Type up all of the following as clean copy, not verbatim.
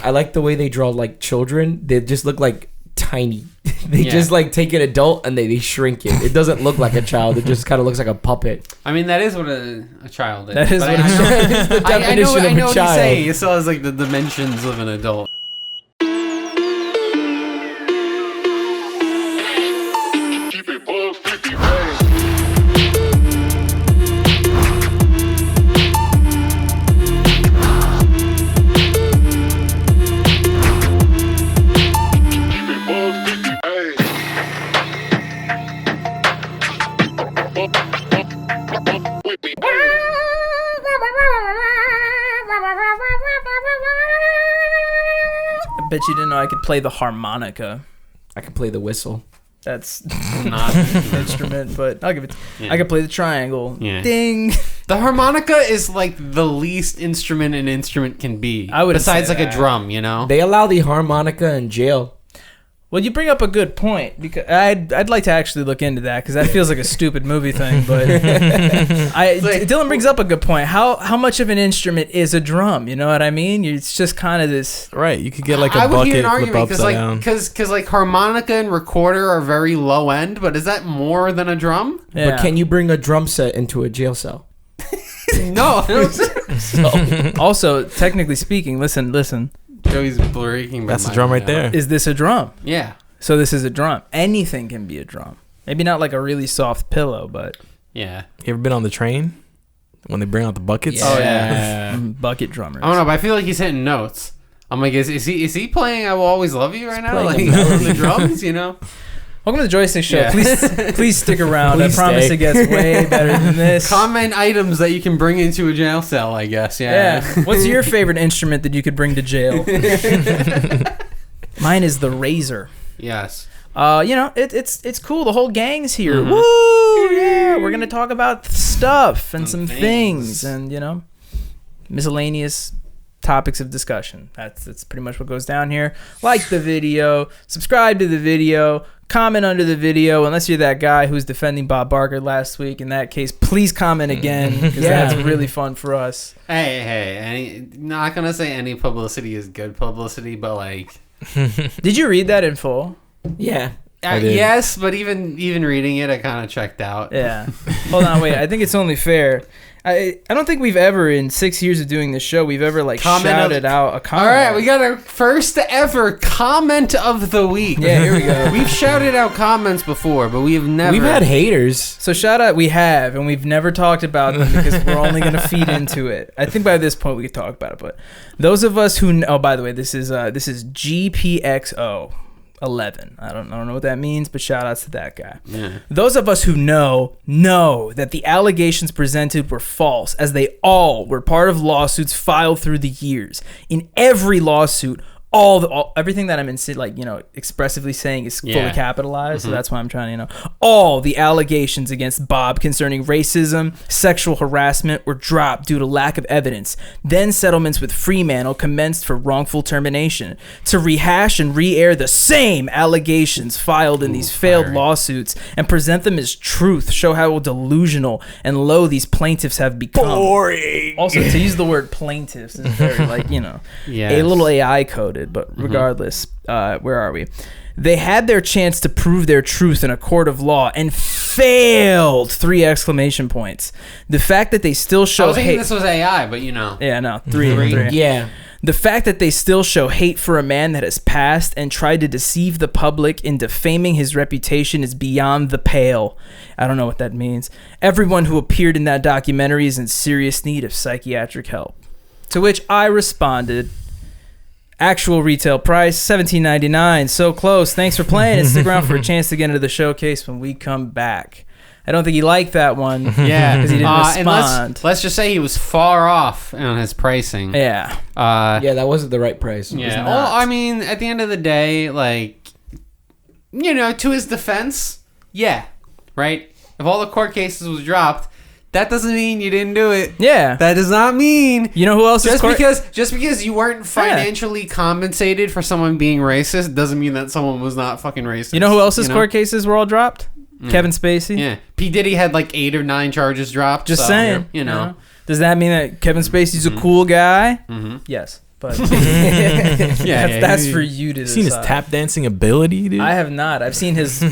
I like the way they draw like children. They just look like tiny. They just like take an adult and they shrink it. It doesn't look like a child. It just kind of looks like a puppet. I mean, that is what a child is. That is what the definition of a child. I know what you're saying. It still has like the dimensions of an adult. I bet you didn't know I could play the harmonica. I can play the whistle. That's not an instrument, but I'll give it. I could play the triangle. Yeah. Ding. The harmonica is like the least instrument an instrument can be. I would besides say like that. a drum, you know. They allow the harmonica in jail. Well, you bring up a good point because I'd like to actually look into that because that feels like a stupid movie thing. But Dylan brings up a good point. How much of an instrument is a drum? You know what I mean? It's just kind of this. Right. You could get like a I would bucket, hear an flip argument upside down. because like harmonica and recorder are very low end, but is that more than a drum? Yeah. But can you bring a drum set into a jail cell? No. I don't think so. Also, technically speaking, listen. Joey's breaking. That's the drum right there. Is this a drum? Yeah. So this is a drum. Anything can be a drum. Maybe not like a really soft pillow, but Yeah. You ever been on the train when they bring out the buckets? Oh yeah. bucket drummers. I don't know, but I feel like he's hitting notes. I'm like, is he playing "I Will Always Love You" right now? Like playing the drums, you know? Welcome to the Joystick Show. Yeah. Please stick around. Please I promise stay. it gets way better than this. Comment items that you can bring into a jail cell, I guess. Yeah. What's your favorite instrument that you could bring to jail? Mine is the razor. Yes. It's cool. The whole gang's here. Mhm. Woo! Yeah, we're gonna talk about stuff and some things. things and miscellaneous topics of discussion. That's pretty much what goes down here. Like the video, subscribe to the video, comment under the video. Unless you're that guy who's defending Bob Barker last week, in that case, please comment again because that's really fun for us. Hey, not gonna say any publicity is good publicity, but like, Did you read that in full? Yeah. yes, but even reading it, I kind of checked out. Yeah. Hold on, wait. I think it's only fair. I don't think we've ever, in 6 years of doing this show, we've ever shouted out a comment. All right, we got our first ever comment of the week. Yeah, here we go. We've shouted out comments before, but we have never. We've had haters. So shout out, we have, and we've never talked about them because we're only going to feed into it. I think by this point we could talk about it, but those of us who, oh, by the way, this is GPXO 11. I don't know what that means, but shout outs to that guy. Yeah. Those of us who know that the allegations presented were false, as they all were part of lawsuits filed through the years. In every lawsuit, everything that I'm expressively saying is fully capitalized, so that's why I'm trying to, all the allegations against Bob concerning racism, sexual harassment were dropped due to lack of evidence. Then settlements with Fremantle commenced for wrongful termination. To rehash and re-air the same allegations filed in these failed lawsuits and present them as truth show how delusional and low these plaintiffs have become. Boring. Also, to use the word plaintiffs is very a little AI coded. But regardless, where are we? They had their chance to prove their truth in a court of law and failed! 3 exclamation points. The fact that they still show I was thinking hate. this was AI, but Yeah, no, 3. Yeah. The fact that they still show hate for a man that has passed and tried to deceive the public in defaming his reputation is beyond the pale. I don't know what that means. Everyone who appeared in that documentary is in serious need of psychiatric help. To which I responded, actual retail price $17.99. So close. Thanks for playing and stick around for a chance to get into the showcase when we come back. I don't think he liked that one. Yeah, because he didn't respond. And let's just say he was far off on his pricing. Yeah. Yeah, that wasn't the right price. Yeah. Well, I mean, at the end of the day, to his defense, yeah, right. If all the court cases was dropped, that doesn't mean you didn't do it. Yeah. That does not mean. You know who else is just because you weren't financially compensated for someone being racist doesn't mean that someone was not fucking racist. You know who else's court cases were all dropped? Kevin Spacey. Yeah. P. Diddy had 8 or 9 charges dropped. Just saying. You know. Does that mean that Kevin Spacey's a cool guy? Mm-hmm. Yes. but Yeah, that's for you to Seen his decide. tap dancing ability, dude. I have not. I've seen his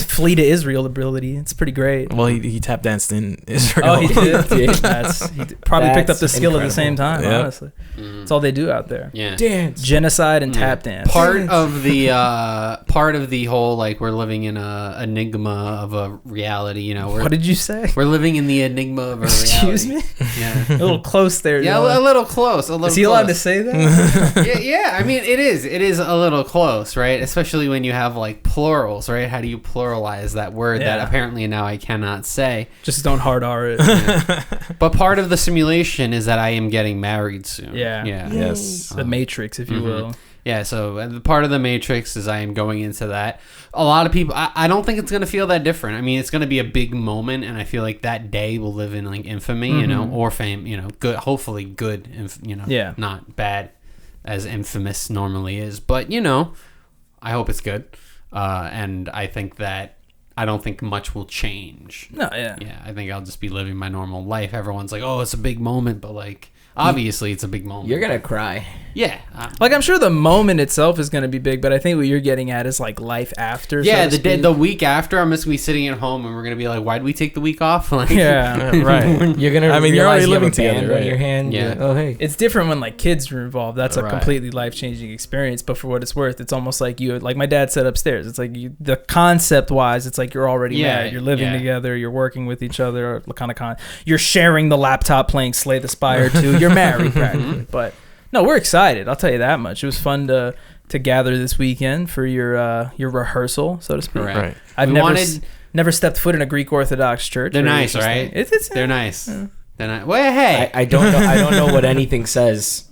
flee to Israel ability. It's pretty great. Well, he tap danced in Israel. Oh, he did. Probably picked up That's the skill at the same incredible. time. Yep. Honestly, that's all they do out there. Yeah. Dance. Genocide and tap dance. Part of the whole like we're living in a enigma of a reality. You know, What did you say? we're living in the enigma of a reality. Excuse me. Yeah. A little close there. Yeah, Dylan. a little close. Is he allowed to say that? Yeah. I mean, it is a little close, right? Especially when you have like plurals, right? How do you pluralize that word Yeah. that apparently now I cannot say? Just don't hard R it. But part of the simulation is that I am getting married soon. Yeah. Yeah. Yes. The Matrix, if you will. Yeah, so the part of the Matrix is I am going into that. A lot of people, I don't think it's going to feel that different. I mean, it's going to be a big moment, and I feel like that day will live in like infamy, you know, or fame, you know, good, hopefully good, you know, Yeah. not bad as infamous normally is. But, you know, I hope it's good. And I think that I don't think much will change. No, yeah. Yeah, I think I'll just be living my normal life. Everyone's like, oh, it's a big moment, but like, obviously it's a big moment. You're gonna cry. Yeah. Like, I'm sure the moment itself is going to be big, but I think what you're getting at is like life after. Yeah, so to speak. the week after, I'm just gonna be sitting at home, and we're gonna be like, "Why'd we take the week off?" Like, Yeah. Right. You're gonna. I mean, you're realize already you have living a band together, on right? your hand. Yeah. You're like, oh hey. It's different when like kids are involved. That's a Right. completely life-changing experience. But for what it's worth, it's almost like like my dad said upstairs. It's like the concept-wise, it's like you're already Yeah, married. You're living yeah. together. You're working with each other. You're sharing the laptop playing Slay the Spire 2. You're married practically. But no, we're excited. I'll tell you that much. It was fun to gather this weekend for your rehearsal, so to speak. Correct. Right. I've We never stepped foot in a Greek Orthodox church. They're Very nice, interesting. right? It's They're nice. They're nice. Well, hey, I don't know. I don't know what anything says.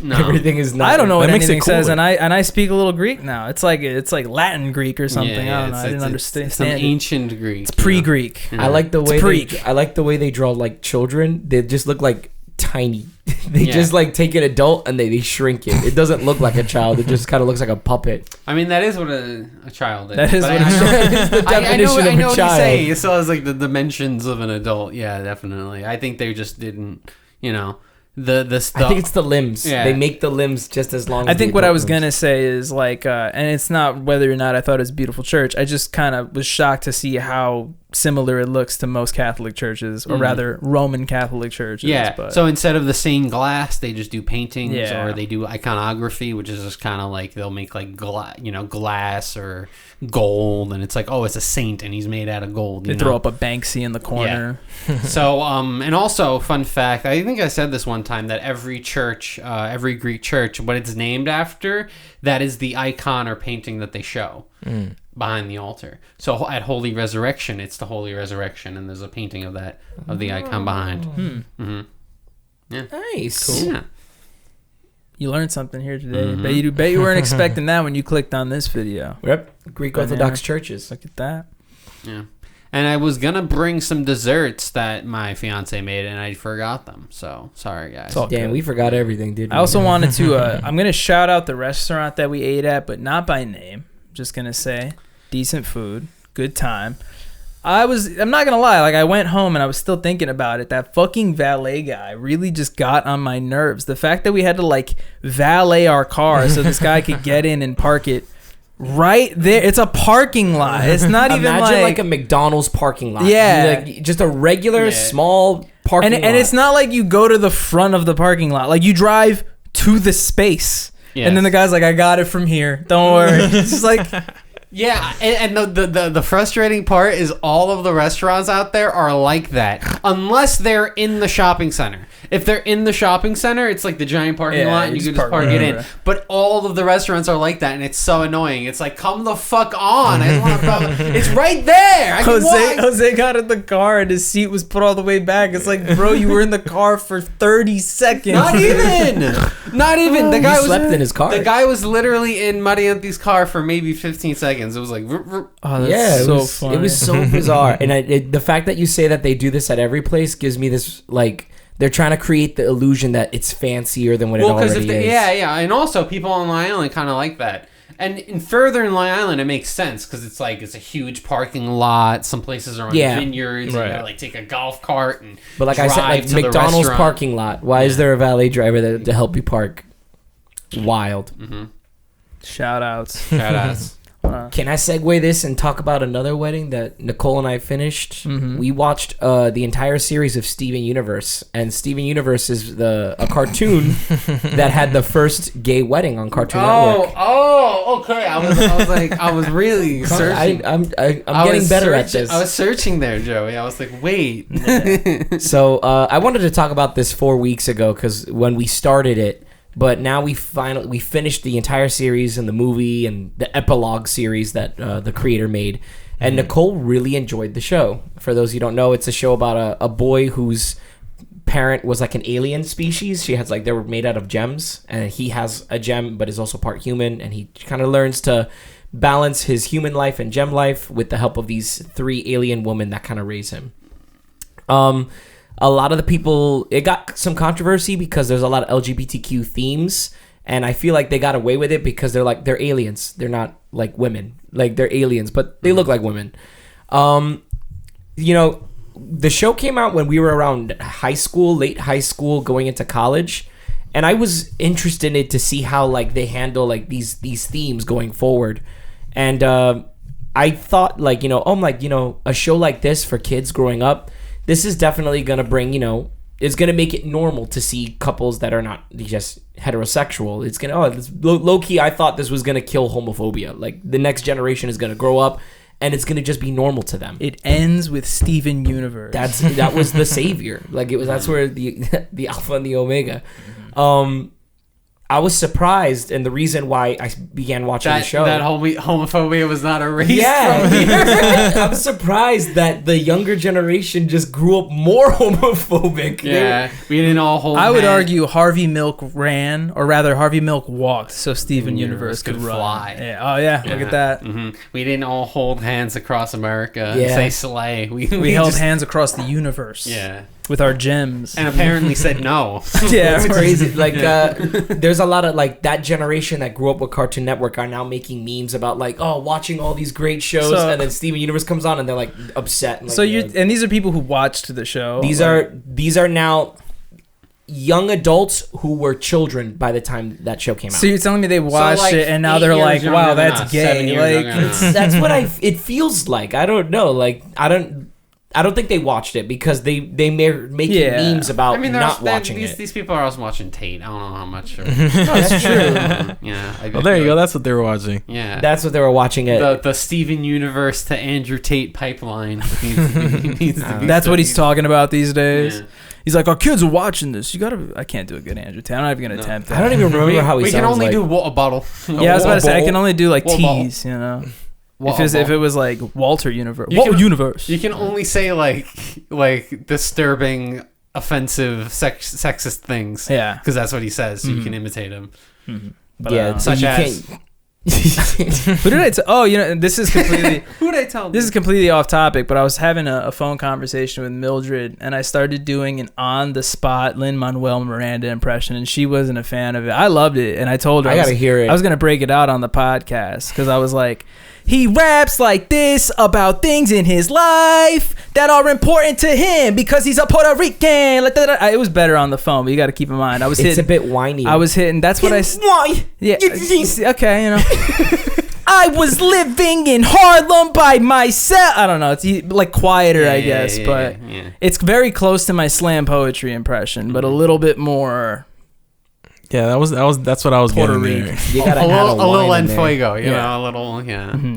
no. Everything is not. I don't know what That makes it anything says, cooler. and I speak a little Greek now. It's like Latin Greek or something. I don't know. I didn't understand. It's some it. ancient Greek. It's pre-Greek. Yeah. I like the way Greek. I like the way they draw like children. They just look like tiny. They Yeah. just like take an adult and they shrink it. It doesn't look like a child. It just kind of looks like a puppet. I mean, that is what a child is. That is But what a child is. The I know, definition I of a know what you're child. saying. It still has like the dimensions of an adult. Yeah, definitely. I think they just didn't, you know, the I think it's the limbs. Yeah. They make the limbs just as long. I as think the what I adult was limbs. gonna say is like, and it's not whether or not I thought it was a beautiful church. I just kind of was shocked to see how similar it looks to most Catholic churches, or rather Roman Catholic churches. Yeah. But So instead of the stained glass, they just do paintings, Yeah. or they do iconography, which is just kind of like they'll make like glass or gold, and it's like, oh, it's a saint, and he's made out of gold. they you throw know? up a Banksy in the corner. So, and also, fun fact, I think I said this one time, that every church, every Greek church, what it's named after, that is the icon or painting that they show behind the altar. So at Holy Resurrection, it's the Holy Resurrection, and there's a painting of that, of the icon behind. Mm-hmm. Nice. Yeah. You learned something here today. Bet you weren't expecting that when you clicked on this video. Yep. Greek But Orthodox yeah. churches. Look at that. Yeah. And I was going to bring some desserts that my fiance made, and I forgot them. So, sorry, guys. It's all Damn, good. we forgot everything, didn't we? I also wanted to. I'm gonna shout out the restaurant that we ate at, but not by name. Just gonna say, decent food, good time. I'm not gonna lie. Like, I went home and I was still thinking about it. That fucking valet guy really just got on my nerves. The fact that we had to like valet our car so this guy could get in and park it right there. It's a parking lot. It's not even Imagine like a McDonald's parking lot. Yeah. Like, just a regular Yeah. small parking lot. and it's not like you go to the front of the parking lot. Like, you drive to the space. Yes. And then the guy's like, I got it from here. Don't worry. It's just like, Yeah, and the frustrating part is all of the restaurants out there are like that, unless they're in the shopping center. If they're in the shopping center, it's like the giant parking Yeah, lot, and you you just can just park park it in. wherever. But all of the restaurants are like that, and it's so annoying. It's like, come the fuck on! I just want to. It's right there. I can walk. Jose got in the car and his seat was put all the way back. It's like, bro, you were in the car for 30 seconds. Not even. Not even. The guy He was slept in his car. The guy was literally in Marianti's car for maybe 15 seconds. It was like. Oh, that's Yeah, it so was, funny. It was so bizarre, and the fact that you say that they do this at every place gives me this like they're trying to create the illusion that it's fancier than what it already is. Yeah, and also people on Long Island kind of like that. And further in Long Island, it makes sense because it's like it's a huge parking lot. Some places are on vineyards. Right. You gotta like take a golf cart and But like I said, drive like to the McDonald's restaurant. parking lot. Why is there a valet driver to help you park? wild. Shout outs. Shout outs. Can I segue this and talk about another wedding that Nicole and I finished? We watched the entire series of Steven Universe, and Steven Universe is a cartoon that had the first gay wedding on Cartoon Network. Oh, okay. I was really searching. I'm getting better at this. I was searching there, Joey. I was like, wait. So I wanted to talk about this 4 weeks ago because when we started it. But now we finished the entire series and the movie and the epilogue series that the creator made. And Nicole really enjoyed the show. For those who don't know, it's a show about a boy whose parent was like an alien species. She has they were made out of gems, and he has a gem but is also part human, and he kind of learns to balance his human life and gem life with the help of these 3 alien women that kind of raise him. A lot of the people, it got some controversy because there's a lot of LGBTQ themes, and I feel like they got away with it because they're aliens. They're not like women. Like, they're aliens, but they look like women. The show came out when we were around high school, late high school, going into college, and I was interested in it to see how they handle these themes going forward. And I thought a show like this for kids growing up, this is definitely going to bring, it's going to make it normal to see couples that are not just heterosexual. It's going to, low-key, I thought this was going to kill homophobia. The next generation is going to grow up, and it's going to just be normal to them. It ends with Steven Universe. That was the savior. That's where the alpha and the omega. I was surprised, and the reason why I began watching the show... That homophobia was not erased. Yeah. I'm surprised that the younger generation just grew up more homophobic. Yeah, we didn't all hold I would argue Harvey Milk ran, or rather Harvey Milk walked, so Steven Universe could run. Fly. Yeah. Oh, yeah, look at that. We didn't all hold hands across America and say slay. We held hands across the universe. Yeah. With our gems. And apparently said no. Yeah, it's crazy. There's a lot of that generation that grew up with Cartoon Network are now making memes about watching all these great shows, and then Steven Universe comes on and they're upset. And, and these are people who watched the show. These are now young adults who were children by the time that show came out. So you're telling me they watched it and now they're like, wow, that's gay. That's what it feels like. I don't know. I don't think they watched it because they making memes about not watching it. These people are also watching Tate. I don't know how much. That's true. Yeah. Well, there you go. That's what they were watching. Yeah. That's what they were watching. The Steven Universe to Andrew Tate pipeline. That's what he's talking about these days. Yeah. He's like, our kids are watching this. I can't do a good Andrew Tate. I'm not even going to attempt it. I don't even remember how he sounds. We can only do water bottle. Yeah, I was about to say, I can only do T's, If it was Walter Universe, Universe, you can only say disturbing, offensive, sexist things. Yeah, because that's what he says. So you can imitate him. But, such as. Who did I tell? Oh, this is completely. Who did I tell? This is completely off topic, but I was having a phone conversation with Mildred, and I started doing an on-the-spot Lin-Manuel Miranda impression, and she wasn't a fan of it. I loved it, and I told her I gotta hear it. I was gonna break it out on the podcast because I was like, he raps like this about things in his life that are important to him because he's a Puerto Rican. It was better on the phone, but you got to keep in mind. It's a bit whiny. I was hitting. That's what Why? Yeah. Okay, I was living in Harlem by myself. I don't know. It's quieter, I guess, but it's very close to my slam poetry impression, but a little bit more. Yeah, that's what I was Puerto getting Rican. there. You gotta have a little en fuego, a little,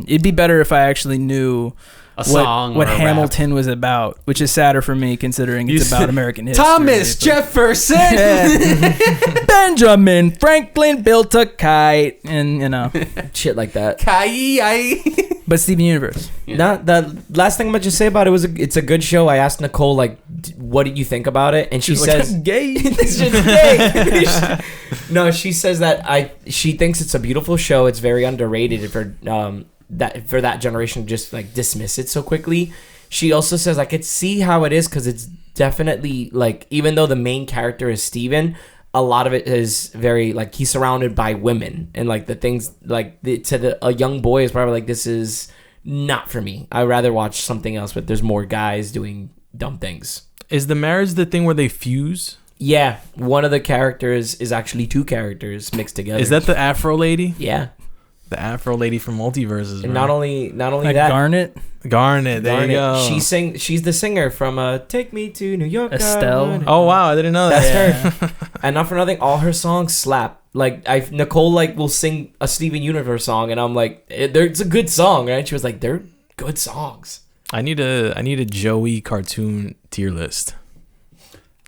It'd be better if I actually knew a song what Hamilton was about, which is sadder for me considering it's about American history. Thomas Jefferson, Benjamin Franklin built a kite, and shit like that. But Steven Universe. Yeah. The last thing I'm gonna just say about it was it's a good show. I asked Nicole what did you think about it, and she says gay. This shit's gay. No, she says that she thinks it's a beautiful show. It's very underrated for that generation to just dismiss it so quickly. She also says I could see how it is because it's definitely even though the main character is Steven, a lot of it is very he's surrounded by women and the things a young boy is probably this is not for me. I'd rather watch something else, but there's more guys doing dumb things. Is the marriage the thing where they fuse? Yeah, one of the characters is actually two characters mixed together. Is that the Afro lady? Yeah. The Afro lady from Multiverses. And bro. not only Like that, Garnet. Garnet. There you go. She's the singer from Take Me to New York. Estelle. Oh wow, I didn't know that. That's her. And not for nothing, all her songs slap. Like Nicole will sing a Steven Universe song, and I'm like, it's a good song, right? She was like, they're good songs. I need a Joey cartoon tier list.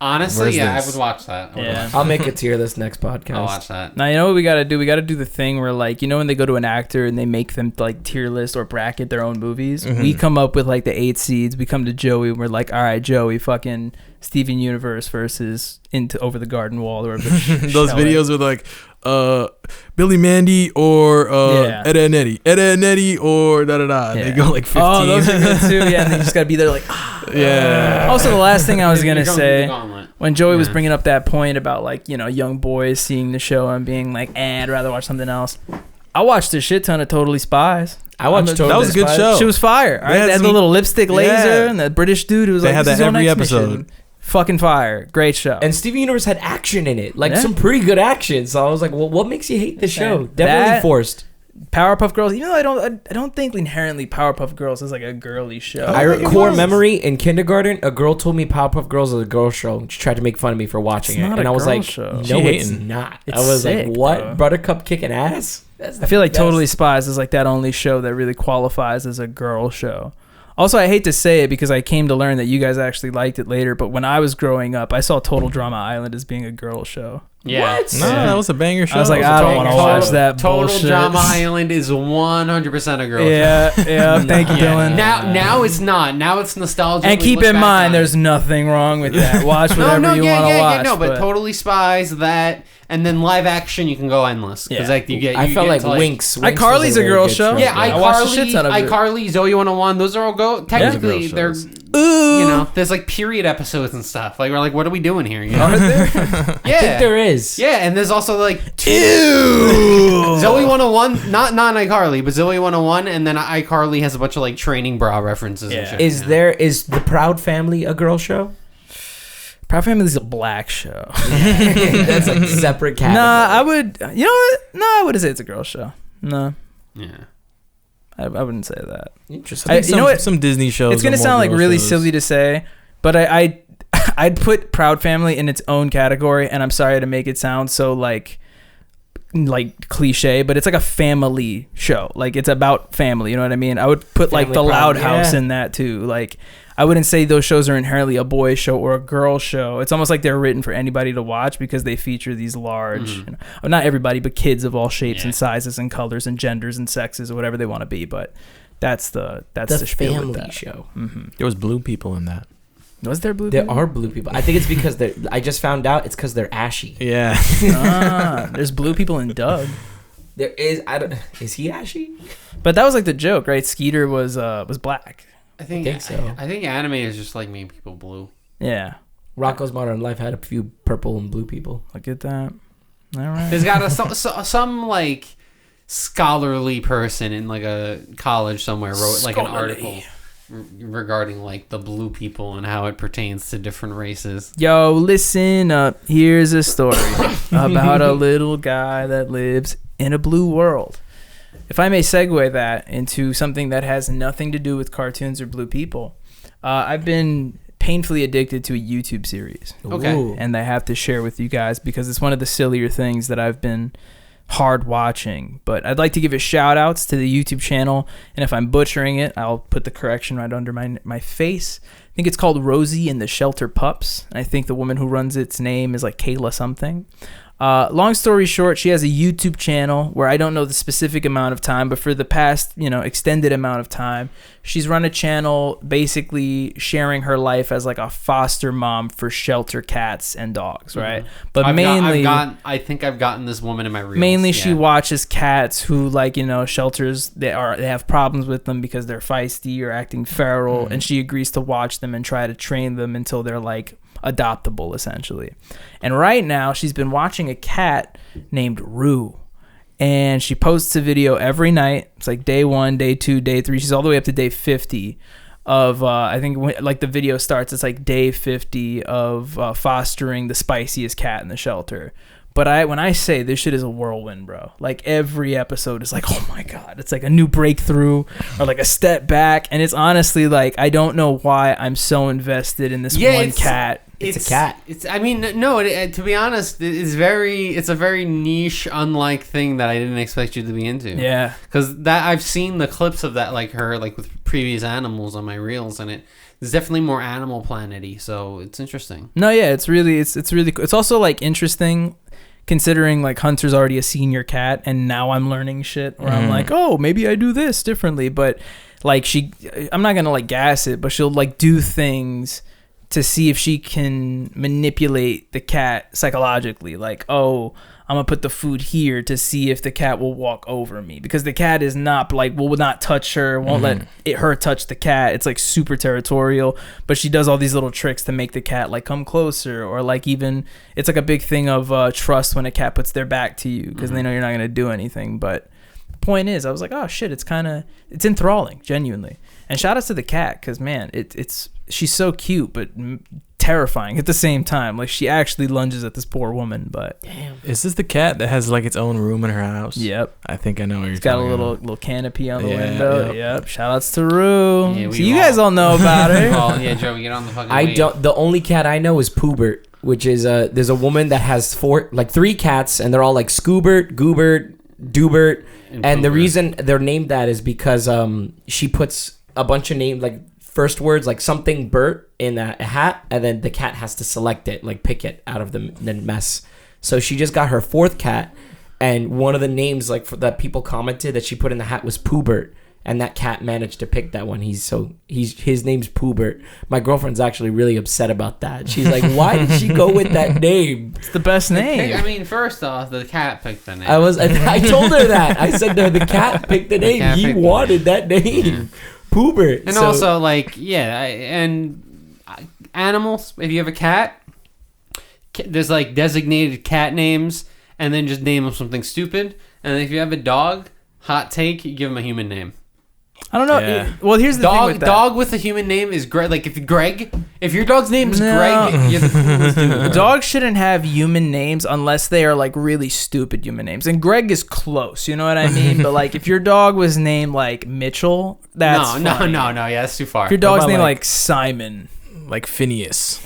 Honestly, Where's yeah, this? I would watch that. Yeah. I'll make a tier list next podcast. I'll watch that. Now, you know what we got to do? We got to do the thing where, like, you know when they go to an actor and they make them, like, tier list or bracket their own movies? Mhm. We come up with, like, the 8 seeds. We come to Joey and we're like, all right, Joey, fucking Steven Universe versus Into Over the Garden Wall. Or Those videos with, like, Billy Mandy or Ed and Eddie or da-da-da. Yeah. They go, like, 15. Oh, those are good, too. Yeah, and they just got to be there, like, Yeah. Also, the last thing I was going to You're going through the say, gauntlet. when Joey was Yeah. bringing up that point about, like, you know, young boys seeing the show and being like, I'd rather watch something else. I watched a shit ton of Totally Spies. I watched Totally That was a good Spies. show. She was fire. All right? had They had the some- little lipstick laser Yeah. and the British dude who was They like, had this that is your every next mission. episode. Fucking fire. Great show. And Steven Universe had action in it, like Yeah. some pretty good action. So I was like, well, what makes you hate the show? That- Definitely forced. Powerpuff Girls, even though I don't think inherently Powerpuff Girls is like a girly show. Core memory in kindergarten, a girl told me Powerpuff Girls is a girl show. She tried to make fun of me for watching It's it, not and a I was girl like, show. no, She it's hating. not. It's I was sick, like, what? bro. Buttercup kicking ass? That's I feel like best. Totally Spies is like that only show that really qualifies as a girl show. Also, I hate to say it because I came to learn that you guys actually liked it later, but when I was growing up, I saw Total Drama Island as being a girl show. Yeah. What? No, that was a banger show. I was like, I don't want to watch that Total bullshit. Drama Island is 100% a girl. Yeah, yeah. Thank you, Dylan. Now it's not. Now it's nostalgia. And keep in mind, there's nothing wrong with that. Watch whatever you want to watch. No, but Totally Spies, that, and then live action, you can go endless. Because Yeah. like you get. I You felt get like to, Winx. iCarly's a girl show. Yeah, I watched a shit iCarly, ton of it. iCarly, Zoe 101. Those are all go. Technically, girl they're. shows. You know, there's like period episodes and stuff. Like we're like, what are we doing here? You know? Are there? Yeah, I think there is. Yeah, and there's also like Ew. Zoe 101, not iCarly, but Zoe 101, and then iCarly has a bunch of like training bra references and Yeah. shit. Is the Proud Family a girl show? Proud Family is a black show. That's like separate category. Nah, I would. You know what? No, I wouldn't say it's a girl show. No, Yeah. I wouldn't say that. Interesting. You know what? Some Disney shows. It's gonna are more sound like girl really shows. silly to say, but I'd put Proud Family in its own category, and I'm sorry to make it sound so like cliche, but it's like a family show. Like it's about family. You know what I mean? I would put like Family The Loud Proud, House yeah. in that too. Like I wouldn't say those shows are inherently a boy show or a girl show. It's almost like they're written for anybody to watch because they feature these large, you know, well, not everybody, but kids of all shapes and sizes and colors and genders and sexes or whatever they want to be. But that's the spiel with family that. show. There was blue people in that. Was there blue? There people? are blue people. I think it's because they're. I just found out it's because they're ashy. Yeah. There's blue people in Doug. There is. I don't. Is he ashy? But that was like the joke, right? Skeeter was black. I think so. I think animators just like making people blue. Yeah, Rocco's Modern Life had a few purple and blue people. look at that. All right. There's got some like scholarly person in like a college somewhere wrote like an article regarding like the blue people and how it pertains to different races. Yo, listen up. Here's a story about a little guy that lives in a blue world. If I may segue that into something that has nothing to do with cartoons or blue people, I've been painfully addicted to a YouTube series. Okay. Ooh. And I have to share with you guys because it's one of the sillier things that I've been hard watching. But I'd like to give a shout outs to the YouTube channel, and if I'm butchering it, I'll put the correction right under my face. I think it's called Rosie and the Shelter Pups. I think the woman who runs its name is like Kayla something. Long story short, she has a YouTube channel where I don't know the specific amount of time, but for the past, extended amount of time, she's run a channel basically sharing her life as like a foster mom for shelter cats and dogs, right? But I think I've gotten this woman in my reels. mainly yeah. she watches cats who shelters, they have problems with them because they're feisty or acting feral, and she agrees to watch them and try to train them until they're like adoptable essentially. And right now she's been watching a cat named Rue, and she posts a video every night. It's like day 1, day 2, day 3. She's all the way up to day 50. of I think like the video starts, it's like day 50 of fostering the spiciest cat in the shelter. But when I say this shit is a whirlwind, bro, like every episode is like, oh my God, it's like a new breakthrough or like a step back. And it's honestly like, I don't know why I'm so invested in this one cat. It's a cat. I mean, no, to be honest, it's a very niche, unlike thing that I didn't expect you to be into. Yeah. Because I've seen the clips of that, like her, like with previous animals on my reels, and it's definitely more Animal Planet-y, so it's interesting. No, yeah, it's really cool. It's also like interesting considering like Hunter's already a senior cat and now I'm learning shit where I'm like, oh, maybe I do this differently. But like I'm not going to like gas it, but she'll like do things to see if she can manipulate the cat psychologically. Like, oh, I'm going to put the food here to see if the cat will walk over me, because the cat is not like, will not touch her, won't let her touch the cat. It's like super territorial, but she does all these little tricks to make the cat like come closer, or like even it's like a big thing of trust when a cat puts their back to you because they know you're not going to do anything. But the point is, I was like, oh shit, it's enthralling, genuinely. And shout outs to the cat, because man, she's so cute but terrifying at the same time. Like she actually lunges at this poor woman. But damn, is this the cat that has like its own room in her house? Yep, I think I know what you're talking about. It's got a little canopy on the window. Yep. Shout outs to Rue. Yeah, so you guys all know about her. Well, yeah, Joe, we get on the fucking. The only cat I know is Poobert, which is there's a woman that has three cats, and they're all like Scoobert, Goobert, Doobert, and the reason they're named that is because she puts a bunch of names, like first words, like something Bert in a hat, and then the cat has to select it, like pick it out of the mess. So she just got her fourth cat, and one of the names like that people commented that she put in the hat was Poobert, and that cat managed to pick that one. His name's Poobert. My girlfriend's actually really upset about that. She's like, why did she go with that name? It's the best name. I mean, first off, the cat picked the name. I told her that. I said the cat picked the name. He wanted that name. Yeah. Poobert. And also, like, and animals, if you have a cat, there's like designated cat names, and then just name them something stupid. And if you have a dog, hot take, you give him a human name. I don't know. Yeah. Well, here's the thing with that. Dog with a human name is Greg. Like if your dog's name is Greg, you're the coolest dude. Dogs shouldn't have human names unless they are like really stupid human names. And Greg is close, you know what I mean? But like if your dog was named like Mitchell, that's no. Yeah, that's too far. If your dog's named like Simon, like Phineas.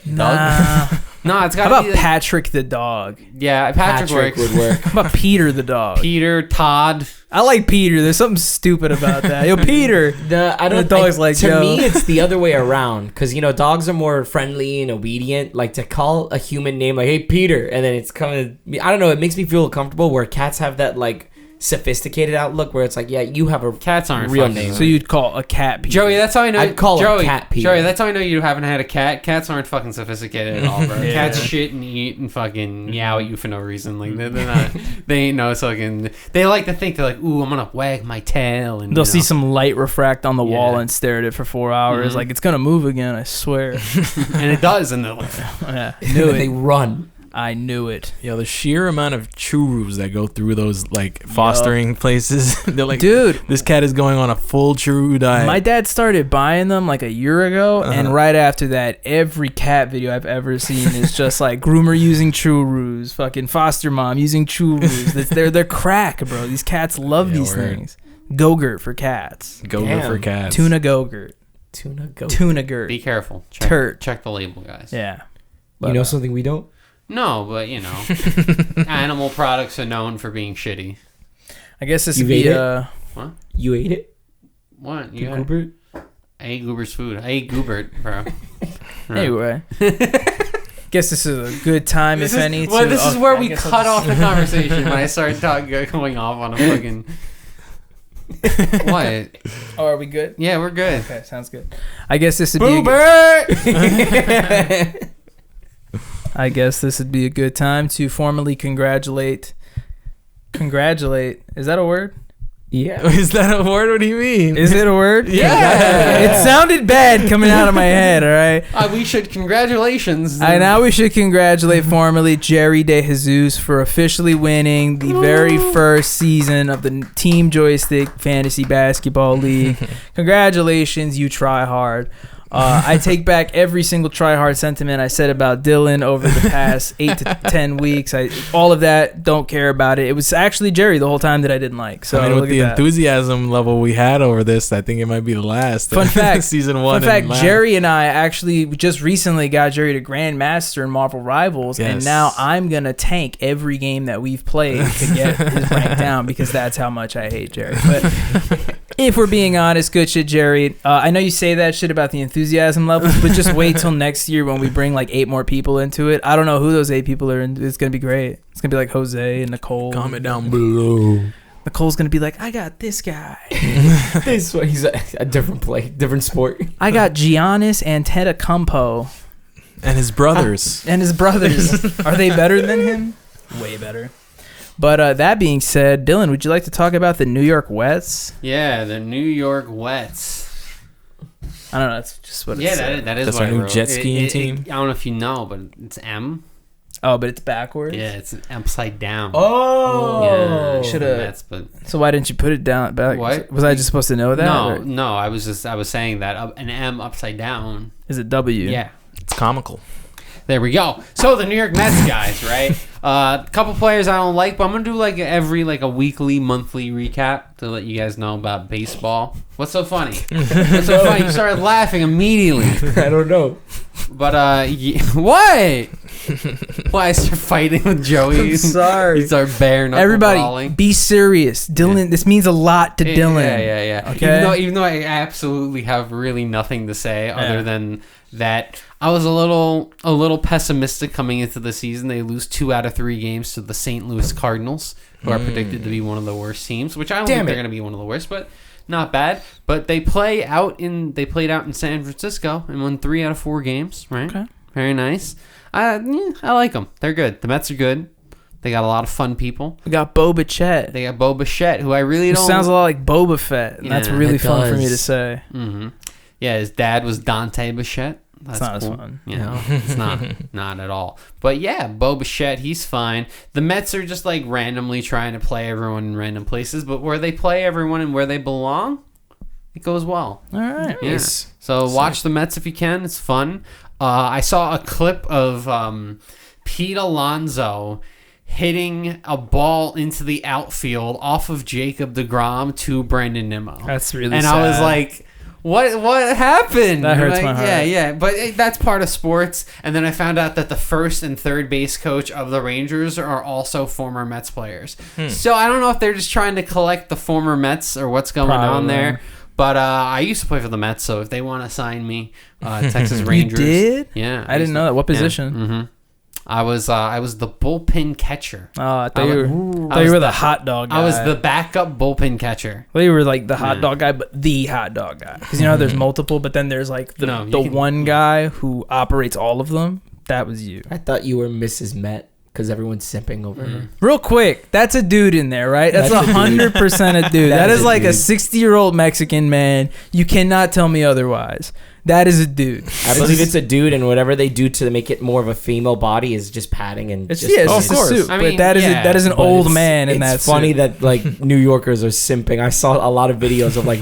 Nah. No, it's got. How about be like, Patrick the dog? Yeah, Patrick would work. How about Peter the dog? Peter, Todd. I like Peter. There's something stupid about that. Yo, Peter. To me, it's the other way around, because dogs are more friendly and obedient. Like to call a human name, like, "Hey, Peter," and then it's coming. I don't know. It makes me feel comfortable. Where cats have that like sophisticated outlook, where it's like, yeah, you have a cats aren't real fucking name. So you'd call a cat Peter. Joey, that's how I know. I'd call a cat Peter. Joey, that's how I know you haven't had a cat. Cats aren't fucking sophisticated at all, bro. Yeah. Cats shit and eat and fucking meow at you for no reason. Like they're not. They ain't no fucking. They like to think they're like, ooh, I'm gonna wag my tail, and they'll see some light refract on the wall and stare at it for 4 hours. Like it's gonna move again, I swear. And it does, and they're like, yeah, knew it. They run. I knew it. Yo, the sheer amount of churros that go through those like fostering places. They're like, dude, this cat is going on a full churro diet. My dad started buying them like a year ago, and right after that, every cat video I've ever seen is just like groomer using churros, fucking foster mom using churros. They're crack, bro. These cats love these things. Go-gurt for cats. Go-gurt for cats. Tuna go-gurt. Tuna gurt. Be careful. Check the label, guys. Yeah. But, you know something we don't? No, but animal products are known for being shitty. I guess this would be What? You ate it? What? You Goobert? I ate Goober's food. I ate Goobert, bro. Anyway. Guess this is a good time, if any. This is where we cut off the conversation when I started going off on a fucking... What? Oh, are we good? Yeah, we're good. Okay, sounds good. I guess this would be I guess this would be a good time to formally congratulate. Is that a word? Yeah. Is that a word? What do you mean? Is it a word? Yeah. It sounded bad coming out of my head, all right? We should congratulations. Now we should congratulate formally Jerry DeJesus for officially winning the very first season of the Team Joystick Fantasy Basketball League. Congratulations, you try hard. I take back every single try hard sentiment I said about Dylan over the past 8 to 10 weeks. All of that, don't care about it. It was actually Jerry the whole time that I didn't like. So I mean, with the enthusiasm level we had over this, I think it might be the last. Fun fact, season 1. Fun fact, Jerry and I actually just recently got Jerry to Grandmaster in Marvel Rivals, and now I'm gonna tank every game that we've played to get his rank down because that's how much I hate Jerry. But if we're being honest, good shit, Jerry. I know you say that shit about the enthusiasm levels, but just wait till next year when we bring like 8 more people into it. I don't know who those 8 people are. It's gonna be great. It's gonna be like Jose and Nicole. Comment down below. Nicole's gonna be like, I got this guy. This one, he's a different different sport. I got Giannis Antetokounmpo and his brothers. and his brothers. Are they better than him? Way better. But that being said, Dylan, would you like to talk about the New York Wets? Yeah, the New York Wets. I don't know. That's just what it Yeah, said. that is That's what our I new wrote. jet skiing team. I don't know if you know, but it's M. Oh, but it's backwards? Yeah, it's upside down. Oh. Yeah, Should've- Mets, but So why didn't you put it down back? What? Was I just supposed to know that? no, or no. I was saying that an M upside down. Is it W? Yeah. It's comical. There we go. So the New York Mets guys, right? A couple players I don't like, but I'm gonna do like a weekly, monthly recap to let you guys know about baseball. What's so funny? What's so funny? You started laughing immediately. I don't know. But what? Why I start fighting with Joey? I'm sorry. You start bare knuckle Everybody, brawling. be serious. Dylan, this means a lot to Dylan. Yeah. Okay. Even though I absolutely have really nothing to say other than that, I was a little pessimistic coming into the season. They lose 2 out of 3 games to the St. Louis Cardinals, who are predicted to be one of the worst teams. Which I don't think they're going to be one of the worst, but not bad. But they played out in San Francisco and won 3 out of 4 games. Right. Okay. Very nice. I like them. They're good. The Mets are good. They got a lot of fun people. We got Boba Chet. They got Bo Bichette, who I really Who don't. sounds a lot like Boba Fett, and Yeah, that's really it fun for me to does. say. Mm-hmm. Yeah, his dad was Dante Bichette. That's not as cool. fun. You know, it's not at all. But yeah, Bo Bichette, he's fine. The Mets are just like randomly trying to play everyone in random places, but where they play everyone and where they belong, it goes well. All right. Yeah. Nice. So watch the Mets if you can. It's fun. I saw a clip of Pete Alonso hitting a ball into the outfield off of Jacob deGrom to Brandon Nimmo. That's really and sad. I was like, what happened? That hurts Like, my heart. Yeah. But that's part of sports. And then I found out that the first and third base coach of the Rangers are also former Mets players. So I don't know if they're just trying to collect the former Mets or what's going on Probably. there. But I used to play for the Mets, so if they want to sign me, Texas Rangers. You did? Yeah. I didn't know that. What position? Mm-hmm. I was the bullpen catcher. Oh, I thought I you was- were. I thought you was were the the- hot dog guy. I was the backup bullpen catcher. I thought you were like the hot Yeah. dog guy, but the hot dog guy. Because you know there's multiple, but then there's like the No, you the can- one guy who operates all of them. That was you. I thought you were Mrs. Met because everyone's simping over her. Real quick, that's a dude in there, right? That's That's a dude. 100% a dude. That That is is a like a dude. 60-year-old Mexican man. You cannot tell me otherwise. That is a dude. I believe it's a dude, and whatever they do to make it more of a female body is just padding and It's, just yeah, it's of just a course. suit. I but mean, that is yeah, that is an But old it's- man in that It's funny suit. that like New Yorkers are simping. I saw a lot of videos of like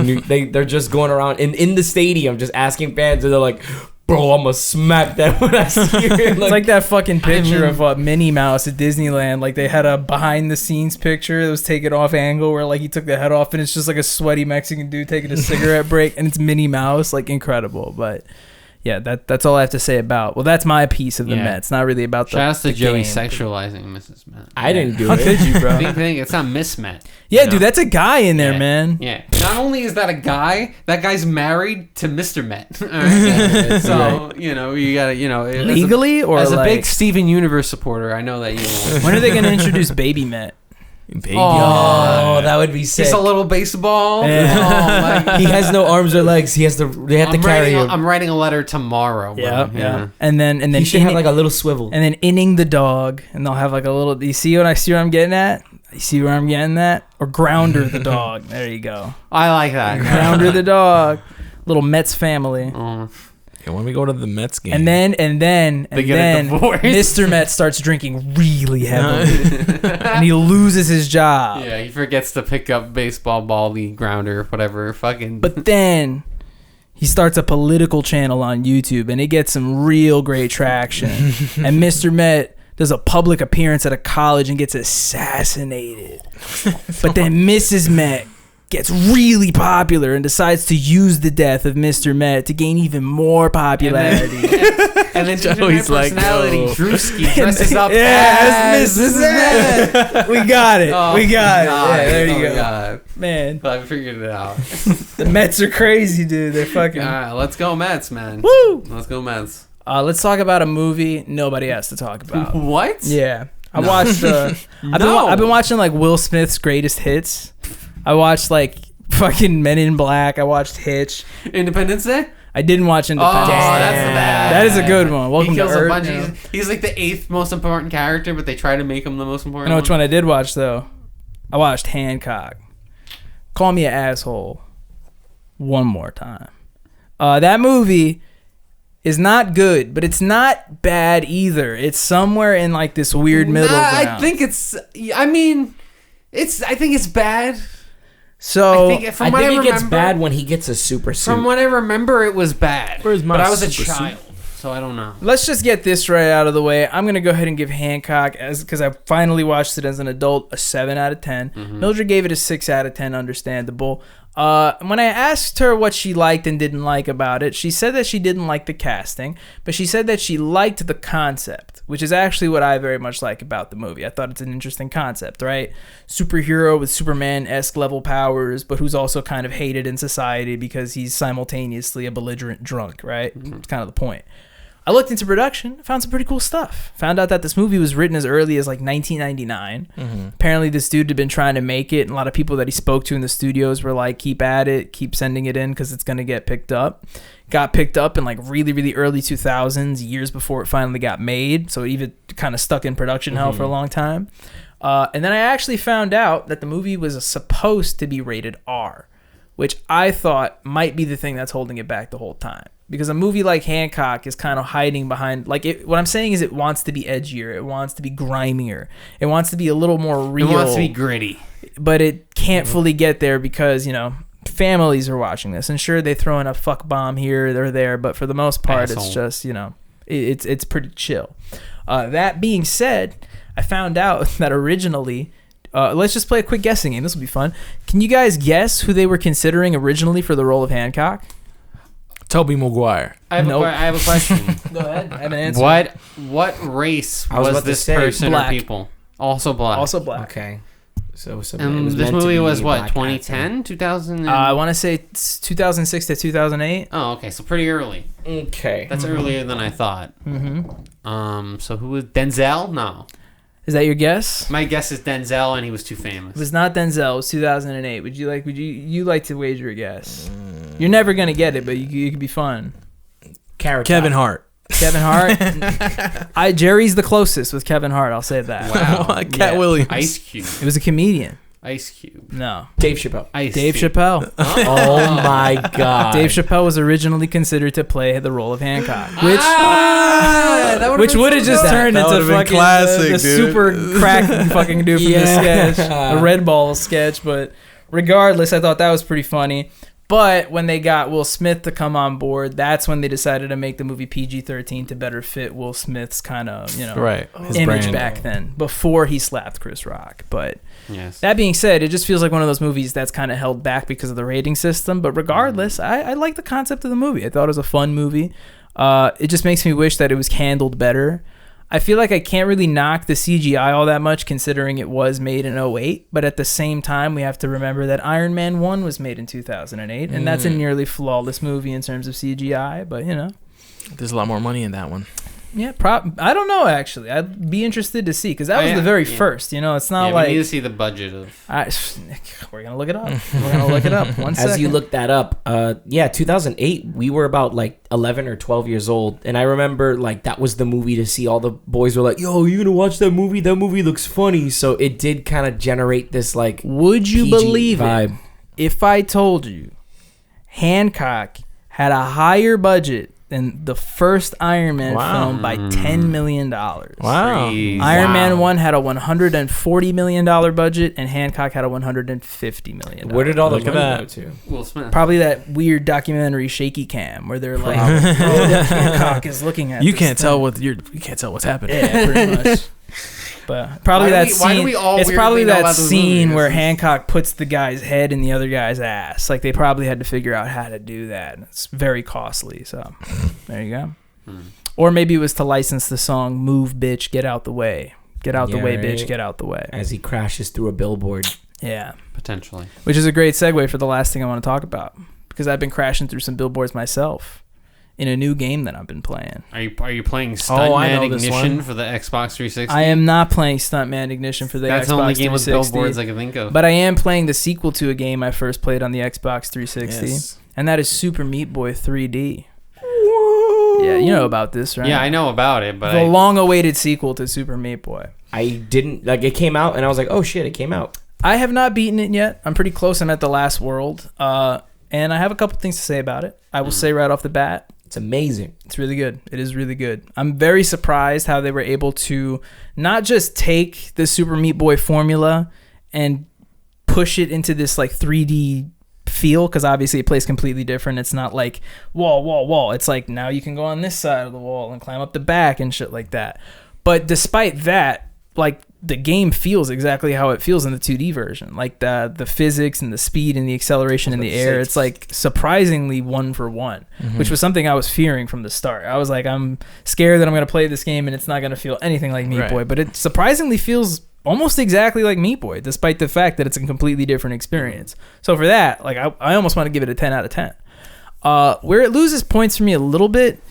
they're just going around in the stadium just asking fans, and they're like, "Bro, I'm gonna smack that when I see you." It's like that fucking picture of Minnie Mouse at Disneyland. Like they had a behind the scenes picture that was taken off angle where like he took the head off and it's just like a sweaty Mexican dude taking a cigarette break and it's Minnie Mouse. Like incredible. But yeah, that's all I have to say about. Well, that's my piece of the Yeah. Mets. Not really about the. Shout out to the Joey game. sexualizing Mrs. Met. I didn't do How it. could you, bro? Big thing. It's not Miss Met. Yeah, you know? dude, that's a guy in there, Yeah. man. Yeah. Not only is that a guy, that guy's married to Mr. Met. All right? So, you know, you gotta, you know. as a- Legally or as a like, big Steven Universe supporter, I know that you. when are they gonna introduce Baby Met? Baby. Oh, that would be sick. He's a little baseball. Yeah. Oh, my. He has no arms or legs. They have to carry him. I'm writing a letter tomorrow. Bro. Yeah. And then He should have like a little swivel. and then inning the dog, and they'll have like a little. Do you see what I'm getting at? You see where I'm getting that? Or Grounder the dog. There you go. I like that. Grounder the dog. Little Mets family. Oh. Yeah, when we go to the Mets game. And then get a divorce. Mr. Met starts drinking really heavily. And he loses his job. Yeah, he forgets to pick up baseball ball, the grounder, whatever. Fucking. But then he starts a political channel on YouTube and it gets some real great traction. And Mr. Met does a public appearance at a college and gets assassinated. But then Mrs. Met gets really popular and decides to use the death of Mr. Met to gain even more popularity. And then Joey's like, personality, yo. Drewski dresses up as as Mrs. Met. We got it. Oh, we got it. God. Yeah, there you go. God. Man, I figured it out. the Mets are crazy, dude. They're fucking... Let's go Mets, man. Woo! Let's go Mets. Let's talk about a movie nobody has to talk about. What? Yeah. I watched... I've been watching, like, Will Smith's greatest hits. I watched, like, fucking Men in Black. I watched Hitch. Independence Day? I didn't watch Independence Oh, Day. that's bad. That is a good one. Welcome He kills to a Earth. bunch. You know. He's like the 8th most important character, but they try to make him the most I important know which one I did watch, though. I watched Hancock. Call me an asshole one more time. That movie is not good, but it's not bad either. It's somewhere in like this weird middle ground. I think it's... I mean... I think it's bad. So I think I think it gets bad when he gets a super suit. From what I remember, it was bad. Where's my but I was a super child, so I don't know. let's just get this right out of the way. I'm gonna go ahead and give Hancock, because I finally watched it as an adult, a 7 out of 10. Mildred gave it a 6 out of 10. Understandable. When I asked her what she liked and didn't like about it, she said that she didn't like the casting, but she said that she liked the concept, which is actually what I very much like about the movie. I thought it's an interesting concept, right? Superhero with Superman-esque level powers, but who's also kind of hated in society because he's simultaneously a belligerent drunk, right? It's kind of the point. I looked into production, found some pretty cool stuff. Found out that this movie was written as early as like 1999. Apparently this dude had been trying to make it, and a lot of people that he spoke to in the studios were like, keep at it, keep sending it in because it's going to get picked up. Got picked up in like really, really early 2000s, years before it finally got made. So it even kind of stuck in production hell for a long time. And then I actually found out that the movie was supposed to be rated R, which I thought might be the thing that's holding it back the whole time. Because a movie like Hancock is kind of hiding behind, like, what I'm saying is it wants to be edgier, it wants to be grimier, it wants to be a little more real. It wants to be gritty. But it can't fully get there because, you know, families are watching this. And sure, they throw in a fuck bomb here or there, but for the most part, it's just, you know, it's pretty chill. That being said, I found out that originally... let's just play a quick guessing game. This will be fun. Can you guys guess who they were considering originally for the role of Hancock? Tobey Maguire. I have, Nope. I have a question. Go ahead. I have an answer. What race I was was about to this say person black. or people? Also black. Also black. Okay. So it And was this meant to movie be was what, black 2010, 2000? I want to say it's 2006 to 2008. Oh, okay, so pretty early. acting. Okay. That's earlier than I thought. Mm-hmm. So who was Denzel? No, Is that your guess? my guess is Denzel, and he was too famous. It was not Denzel. It was 2008. Would you like to wager a guess? You're never gonna get it, but you could be fun. Kevin Hart. Kevin Hart. Jerry's the closest with Kevin Hart. I'll say that. Wow. Cat Yeah. Williams. Ice Cube. It was a comedian. Ice Cube. No. Dave Chappelle. Ice Dave Cube. Chappelle. Oh my god. Dave Chappelle was originally considered to play the role of Hancock, which That would've which been would have so just good. turned That into would've been fucking classic, the dude. super crack fucking dude from the Yeah. sketch, the Red Ball sketch. But regardless, I thought that was pretty funny. But when they got Will Smith to come on board, that's when they decided to make the movie PG-13 to better fit Will Smith's kind of, you know, Right. His image brand. back then, before he slapped Chris Rock. But Yes. that being said, it just feels like one of those movies that's kind of held back because of the rating system. But regardless, I like the concept of the movie. I thought it was a fun movie. It just makes me wish that it was handled better. I feel like I can't really knock the CGI all that much considering it was made in 2008. But at the same time, we have to remember that Iron Man 1 was made in 2008. And that's a nearly flawless movie in terms of CGI. But, you know. There's a lot more money in that one. Yeah, I don't know actually. I'd be interested to see because that was the very first. You know, it's not like we need to see the budget of. We're gonna look it up. We're gonna look it up. One second. As you look that up, 2008. We were about like 11 or 12 years old, and I remember like that was the movie to see. All the boys were like, "Yo, you gonna watch that movie? That movie looks funny." So it did kind of generate this like. Would you PG believe vibe. it if I told you Hancock had a higher budget than the first Iron Man film by $10 million. Wow. Iron Man 1 had a $140 million budget, and Hancock had a $150 million. Where did all the Look at money that. go to? Will Smith. Probably that weird documentary Shaky Cam where they're like, Hancock is looking at You this can't thing. tell you can't tell what's happening. Yeah, pretty much. But probably Why that do we- why do scene. we all It's probably weirdly know that about those scene movies? where Hancock puts the guy's head in the other guy's ass. Like they probably had to figure out how to do that. It's very costly. So there you go. Or maybe it was to license the song "Move, Bitch, Get Out the Way." Get out the Yeah, way, right. bitch. Get out the way. As he crashes through a billboard. Yeah, Potentially. which is a great segue for the last thing I want to talk about because I've been crashing through some billboards myself in a new game that I've been playing. Are you playing I Stuntman know this Ignition one. for the Xbox 360? I am not playing Stuntman Ignition for the That's Xbox the only game with 360. billboards I can think of. But I am playing the sequel to a game I first played on the Xbox 360, Yes. and that is Super Meat Boy 3D. Yeah, you know about this, right? Yeah, I know about it, but The long-awaited sequel to Super Meat Boy. I didn't like it came out and I was like, oh shit, it came out. I have not beaten it yet. I'm pretty close. I'm at the last world, and I have a couple things to say about it. I will say right off the bat, It's amazing. it's really good. It is really good. I'm very surprised how they were able to not just take the Super Meat Boy formula and push it into this like 3D feel, because obviously it plays completely different. It's not like wall. It's like now you can go on this side of the wall and climb up the back and shit like that. But despite that, like the game feels exactly how it feels in the 2D version. Like the physics and the speed and the acceleration in the air, it's like surprisingly one for one, which was something I was fearing from the start. I was like, I'm scared that I'm going to play this game and it's not going to feel anything like Meat Boy, but it surprisingly feels almost exactly like Meat Boy, despite the fact that it's a completely different experience. So for that, like I almost want to give it a 10 out of 10. Where it loses points for me a little bit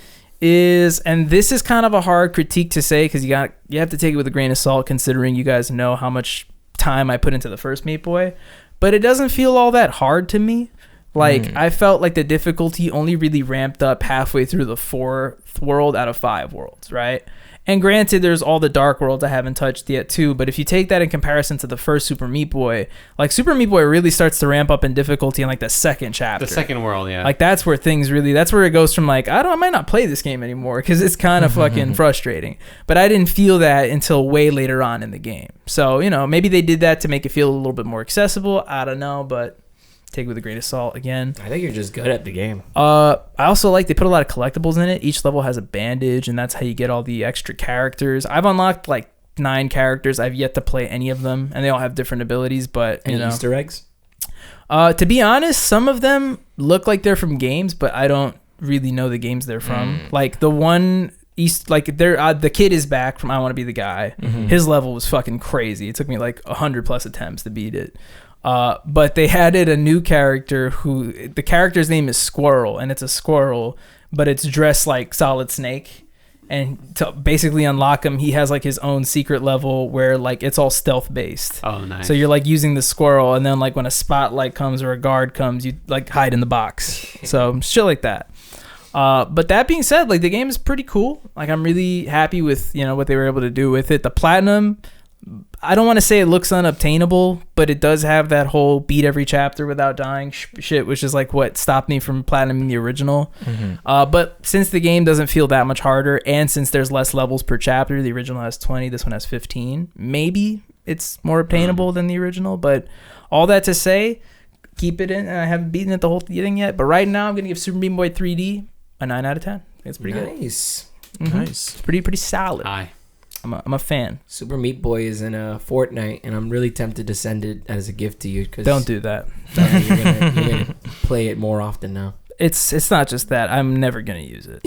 is, and this is kind of a hard critique to say because you have to take it with a grain of salt considering you guys know how much time I put into the first Meat Boy, but it doesn't feel all that hard to me. Like I felt like the difficulty only really ramped up halfway through the 4th world out of 5 worlds, right? And granted, there's all the dark worlds I haven't touched yet too, but if you take that in comparison to the first Super Meat Boy, like Super Meat Boy really starts to ramp up in difficulty in like the 2nd chapter. the second world, yeah. Like that's where that's where it goes from like, I might not play this game anymore because it's kind of fucking frustrating. But I didn't feel that until way later on in the game. So, you know, maybe they did that to make it feel a little bit more accessible. I don't know, but take it with a grain of salt again. I think you're just good at the game. I also like they put a lot of collectibles in it. Each level has a bandage, and that's how you get all the extra characters. I've unlocked like 9 characters. I've yet to play any of them, and they all have different abilities. But Any Easter eggs? to be honest, some of them look like they're from games, but I don't really know the games they're from. Like the one the kid is back from I Want to Be the Guy. His level was fucking crazy. It took me like 100+ attempts to beat it. But they added a new character who the character's name is Squirrel, and it's a squirrel, but it's dressed like Solid Snake. And to basically unlock him, he has like his own secret level where like it's all stealth based. Oh, nice. So you're like using the squirrel, and then like when a spotlight comes or a guard comes, you like hide in the box. So shit like that. But that being said, like the game is pretty cool. Like I'm really happy with, you know, what they were able to do with it. The platinum, I don't want to say it looks unobtainable, but it does have that whole beat every chapter without dying shit, which is like what stopped me from platinuming the original. But since the game doesn't feel that much harder, and since there's less levels per chapter, the original has 20, this one has 15. Maybe it's more obtainable than the original, but all that to say, keep it in. I haven't beaten it the whole thing yet, but right now I'm going to give Super Meat Boy 3D a 9 out of 10. It's pretty good. Nice. Nice. It's pretty solid. Hi. I'm a fan. Super Meat Boy is in a Fortnite, and I'm really tempted to send it as a gift to you. Cause Don't do that. you're gonna play it more often now. It's not just that. I'm never gonna use it.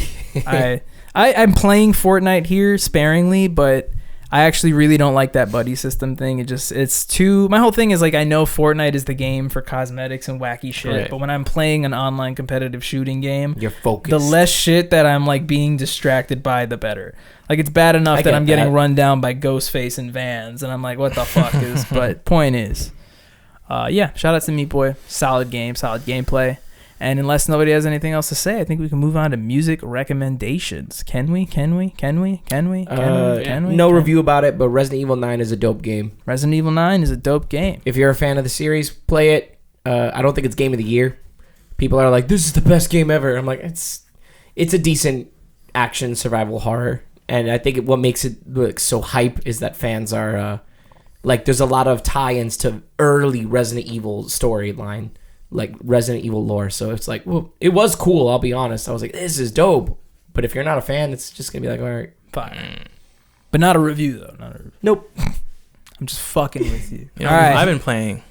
I'm playing Fortnite here sparingly, but I actually really don't like that buddy system thing. It's too. My whole thing is like, I know Fortnite is the game for cosmetics and wacky shit, Right. but when I'm playing an online competitive shooting game, You're focused. the less shit that I'm like being distracted by, the better. Like, it's bad enough I that get I'm getting that. run down by Ghostface and Vans, and I'm like, what the fuck is? But point is, yeah, shout out to Meat Boy. Solid game, solid gameplay. And unless nobody has anything else to say, I think we can move on to music recommendations. Can we? No review about it, but Resident Evil 9 is a dope game. Resident Evil 9 is a dope game. If you're a fan of the series, play it. I don't think it's game of the year. People are like, this is the best game ever. I'm like, it's a decent action survival horror. And I think what makes it like so hype is that fans are like, there's a lot of tie-ins to early Resident Evil storyline, like Resident Evil lore. So it's like, well, it was cool. I'll be honest. I was like, this is dope. But if you're not a fan, it's just gonna be like, all right, Fine. But not a review, though. Not a review. nope. I'm just fucking with you. You know, All right. I've been playing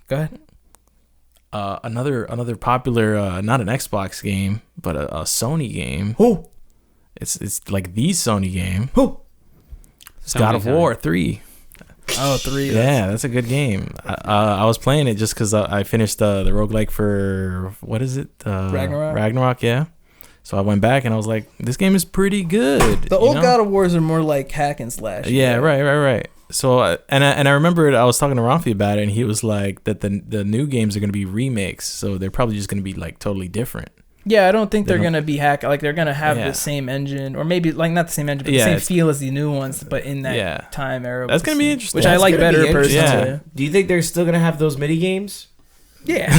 Go ahead. another popular, not an Xbox game, but a Sony game. Oh, It's like the Sony game. oh. It's God of War 3. Oh, 3. Yeah, that's a good game. I was playing it just because I finished the roguelike for, what is it? Ragnarok, yeah. So I went back and I was like, this game is pretty good. The old God of Wars are more like hack and slash. Yeah, right. So and I remember I was talking to Rafi about it, and he was like that the new games are going to be remakes, so they're probably just going to be like totally different. Yeah, I don't think they're gonna be hack. Like, they're gonna have the same engine, or maybe like not the same engine, but the same feel as the new ones, but in that time era. That's gonna be interesting. Which I like better personally. Yeah. Do you think they're still gonna have those mini games? Yeah.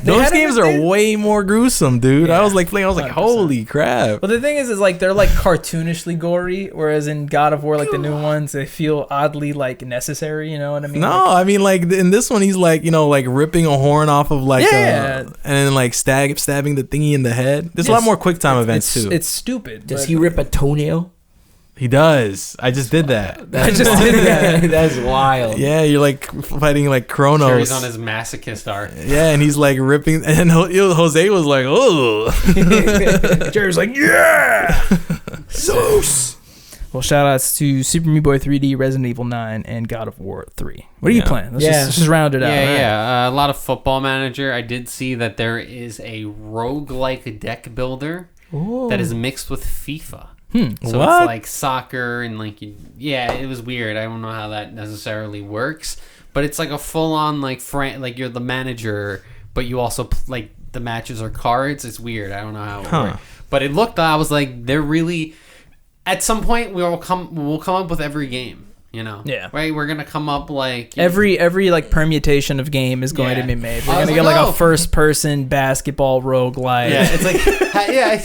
Those games are way more gruesome, dude. Yeah, I was like playing, I was like, 100%. holy crap. But the thing is like they're like cartoonishly gory, whereas in God of War, like the new ones, they feel oddly like necessary. You know what I mean? No, Like, I mean, like in this one, he's like, like ripping a horn off of like, and then like stabbing the thingy in the head. There's a lot more quick time events too. It's stupid. Does he rip a toenail? He does. I just did that. That's That's wild. Yeah, you're like fighting like Kronos. Jerry's on his masochist arc. Yeah, and he's like ripping, and Jose was like, oh. Jerry's like, yeah. Zeus. Well, shout outs to Super Meat Boy 3D, Resident Evil 9, and God of War 3. What are you playing? Let's just round it out. Yeah. A lot of Football Manager. I did see that there is a roguelike deck builder that is mixed with FIFA. So What? it's like soccer and like, it was weird. I don't know how that necessarily works, but it's like a full on like like you're the manager, but you also like the matches are cards. It's weird. I don't know how it works, but it looked. I was like, they're really. At some point, we'll come up with every game. Yeah. Right. We're gonna come up like Every like permutation of game is going to be made. We're gonna get like a first person basketball roguelike. Yeah, it's like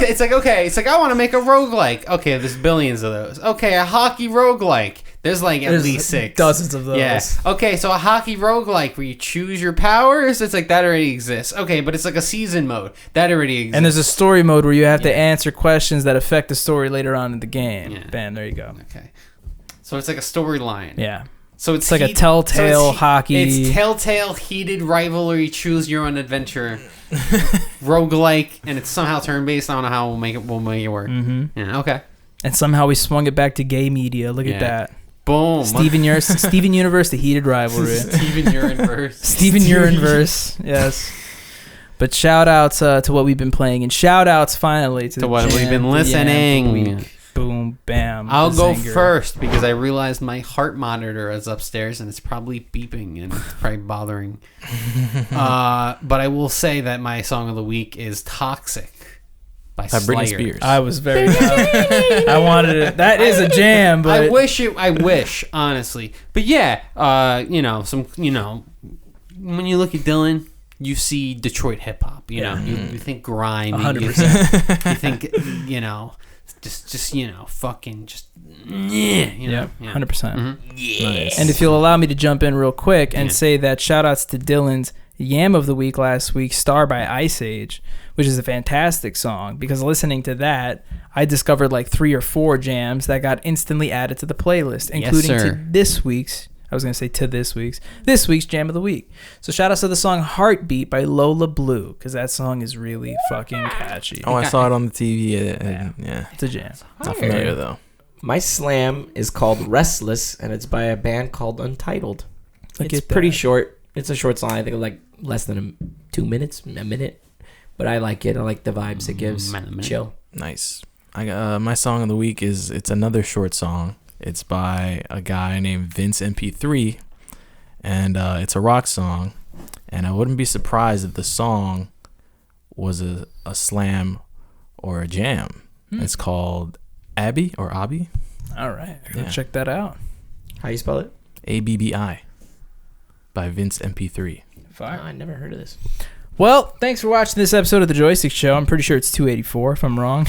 it's like okay, it's like I want to make a roguelike. Okay, there's billions of those. Okay, a hockey roguelike. There's like at least 6. Dozens of those. Yeah. Okay, so a hockey roguelike where you choose your powers, it's like that already exists. Okay, but it's like a season mode. That already exists. And there's a story mode where you have to answer questions that affect the story later on in the game. Yeah. Bam, there you go. Okay. So it's like a storyline. Yeah. So it's like a Telltale hockey. It's Telltale heated rivalry, choose your own adventure, roguelike, and it's somehow turn based. I don't know how we'll make it work. Mm-hmm. Yeah. Okay. And somehow we swung it back to gay media. Look at that. Boom. Steven Universe, the heated rivalry. Steven Universe. Steven Universe. Yes. But shout outs to what we've been playing, and shout outs finally to what we've been listening. Boom, bam. I'll go first because I realized my heart monitor is upstairs and it's probably beeping and it's probably bothering. But I will say that my song of the week is Toxic by Britney Slayr. Spears. I was very I wanted it. That is a jam, but I wish, honestly. But yeah, when you look at Dylan, you see Detroit hip hop, you know. You think grime, 100%. you think, just fucking just yeah, 100%. Nice. And if you'll allow me to jump in real quick and say that shout outs to Dylan's Yam of the Week last week, Star by Ice Age, which is a fantastic song, because listening to that, I discovered like 3 or 4 jams that got instantly added to the playlist, including to this week's Jam of the Week. So shout outs to the song Heartbeat by Lola Blue, because that song is really fucking catchy. I saw it on the TV. Yeah. It's a jam. Not familiar though. My slam is called Restless, and it's by a band called Untitled. It's pretty short. It's a short song. I think like less than 2 minutes, a minute. But I like it. I like the vibes it gives. Chill. Nice. My song of the week it's another short song. It's by a guy named Vince MP3, and it's a rock song. And I wouldn't be surprised if the song was a slam or a jam. It's called Abbi or Abbi. All right. Let's check that out. How you spell it? Abbi by Vince MP3. Fire. I never heard of this. Well, thanks for watching this episode of the Joystick Show. I'm pretty sure it's 284 if I'm wrong.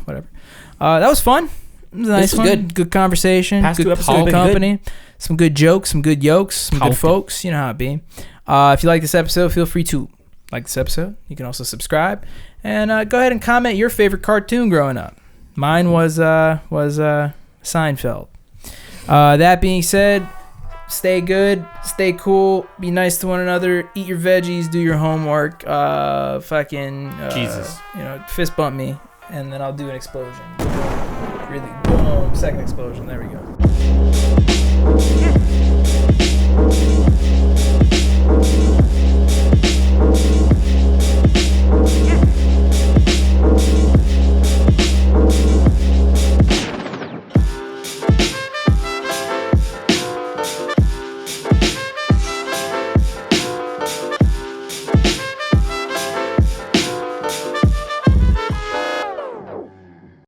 Whatever. That was fun. It was a nice one. Good conversation. Past good 2 episodes talk company. Good. Some good jokes, some good yokes, some good folks. You know how it be. If you like this episode, feel free to like this episode. You can also subscribe. And go ahead and comment your favorite cartoon growing up. Mine was Seinfeld. That being said, stay good, stay cool, be nice to one another, eat your veggies, do your homework, Jesus. Fist bump me, and then I'll do an explosion. Really, boom, second explosion, there we go.